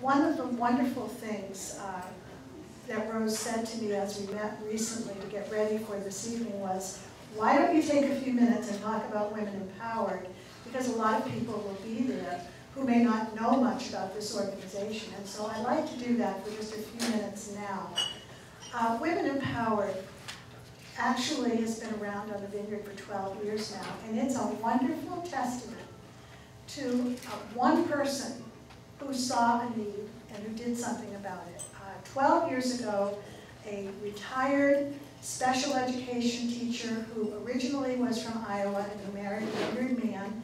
One of the wonderful things that Rose said to me as we met recently to get ready for this evening was, why don't you take a few minutes and talk about Women Empowered? Because a lot of people will be there who may not know much about this organization. And so I'd like to do that for just a few minutes now. Women Empowered actually has been around on the Vineyard for 12 years now, and it's a wonderful testament to one person who saw a need and who did something about it. 12 years ago, a retired special education teacher who originally was from Iowa and who married a Vineyard man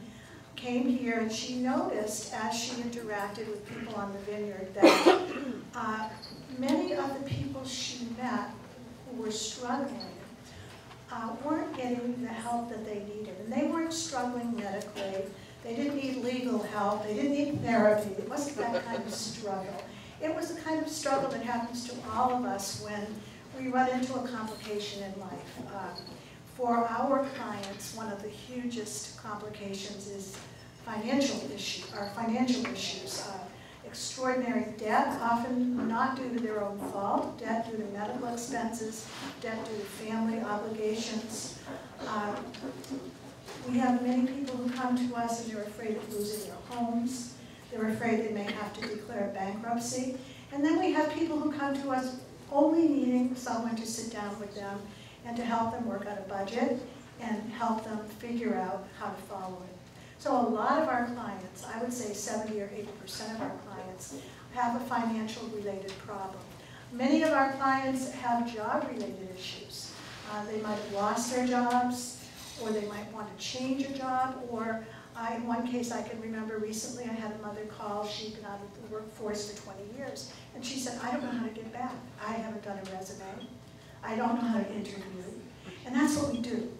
came here, and she noticed as she interacted with people on the Vineyard that many of the people she met who were struggling weren't getting the help that they needed. And they weren't struggling medically. They didn't need legal help. They didn't need therapy. It wasn't that kind of struggle. It was the kind of struggle that happens to all of us when we run into a complication in life. For our clients, one of the hugest complications is financial issues. Extraordinary debt, often not due to their own fault, debt due to medical expenses, debt due to family obligations. We have many people who come to us and they're afraid of losing their homes. They're afraid they may have to declare bankruptcy. And then we have people who come to us only needing someone to sit down with them and to help them work out a budget and help them figure out how to follow it. So a lot of our clients, I would say 70 or 80% of our clients, have a financial related problem. Many of our clients have job related issues. They might have lost their jobs, or they might want to change a job, or in one case I can remember recently I had a mother call. She'd been out of the workforce for 20 years, and she said, I don't know how to get back. I haven't done a resume. I don't know how to interview. And that's what we do.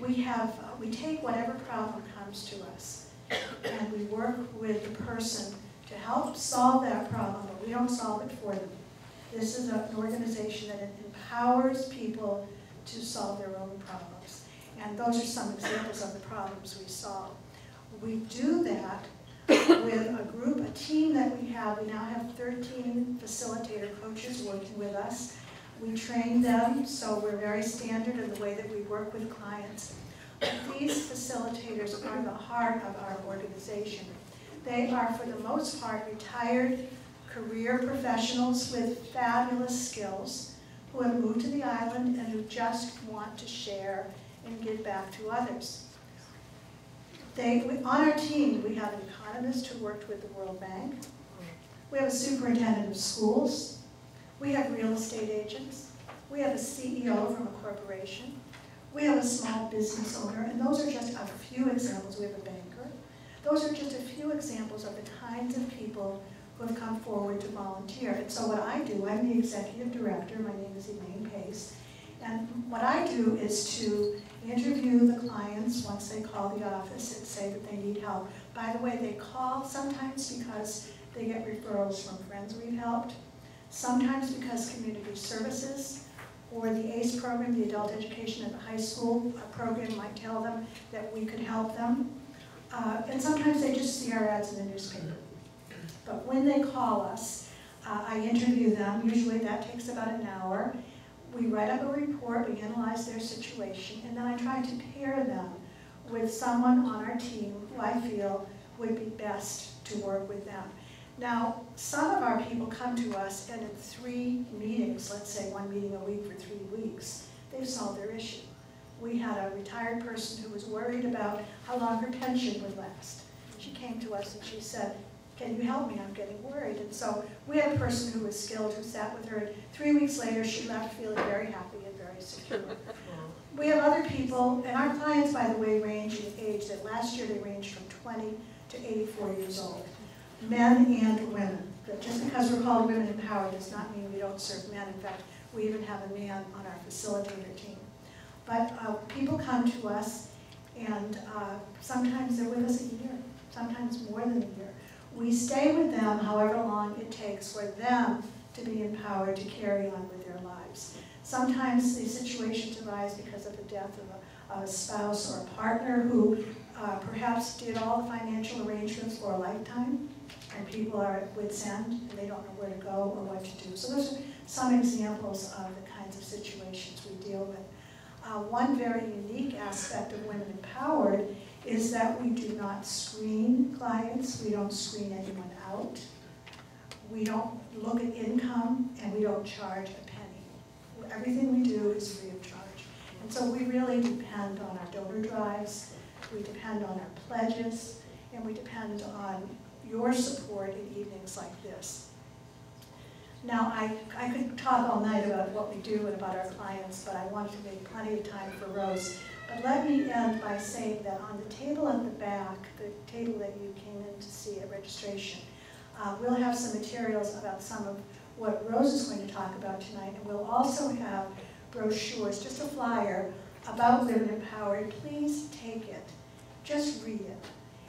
We take whatever problem comes to us, and we work with the person to help solve that problem, but we don't solve it for them. This is an organization that empowers people to solve their own problems. And those are some examples of the problems we solve. We do that with a group, a team that we have. We now have 13 facilitator coaches working with us. We train them, so we're very standard in the way that we work with clients. But these facilitators are the heart of our organization. They are, for the most part, retired career professionals with fabulous skills who have moved to the island and who just want to share and give back to others. On our team, we have an economist who worked with the World Bank. We have a superintendent of schools. We have real estate agents. We have a CEO from a corporation. We have a small business owner, and those are just a few examples. We have a banker. Those are just a few examples of the kinds of people who have come forward to volunteer. And so what I do, I'm the executive director. My name is Elaine, and what I do is to interview the clients once they call the office and say that they need help. By the way, they call sometimes because they get referrals from friends we've helped, sometimes because community services or the ACE program, the adult education at the high school program, might tell them that we could help them. And sometimes they just see our ads in the newspaper. But when they call us, I interview them. Usually that takes about an hour. We write up a report, we analyze their situation, and then I try to pair them with someone on our team who I feel would be best to work with them. Now, some of our people come to us and in 3 meetings, let's say 1 meeting a week for 3 weeks, they've solved their issue. We had a retired person who was worried about how long her pension would last. She came to us and she said, can you help me? I'm getting worried. And so we had a person who was skilled who sat with her. And 3 weeks later, she left feeling very happy and very secure. We have other people, and our clients, by the way, range in age. That last year they ranged from 20 to 84 years old, men and women. But just because we're called Women Empowered does not mean we don't serve men. In fact, we even have a man on our facilitator team. But people come to us, and sometimes they're with us a year, sometimes more than a year. We stay with them however long it takes for them to be empowered to carry on with their lives. Sometimes these situations arise because of the death of a spouse or a partner who perhaps did all the financial arrangements for a lifetime, and people are at wit's end, and they don't know where to go or what to do. So those are some examples of the kinds of situations we deal with. One very unique aspect of Women Empowered is that we do not screen clients, we don't screen anyone out, we don't look at income, and we don't charge a penny. Everything we do is free of charge. And so we really depend on our donor drives, we depend on our pledges, and we depend on your support in evenings like this. Now, I could talk all night about what we do and about our clients, but I wanted to make plenty of time for Rose. But let me end by saying that on the table at the back, the table that you came in to see at registration, we'll have some materials about some of what Rose is going to talk about tonight, and we'll also have brochures, just a flyer about Women Empowered. Please take it, just read it,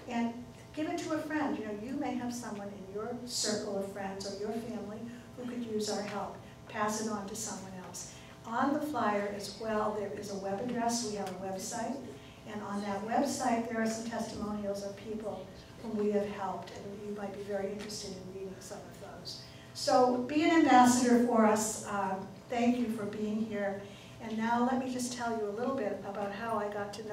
and give it to a friend. You know, you may have someone in your circle of friends or your family who could use our help. Pass it on to someone else. On the flyer as well, there is a web address. We have a website, and on that website there are some testimonials of people whom we have helped, and you might be very interested in reading some of those. So be an ambassador for us. Thank you for being here. And now let me just tell you a little bit about how I got to know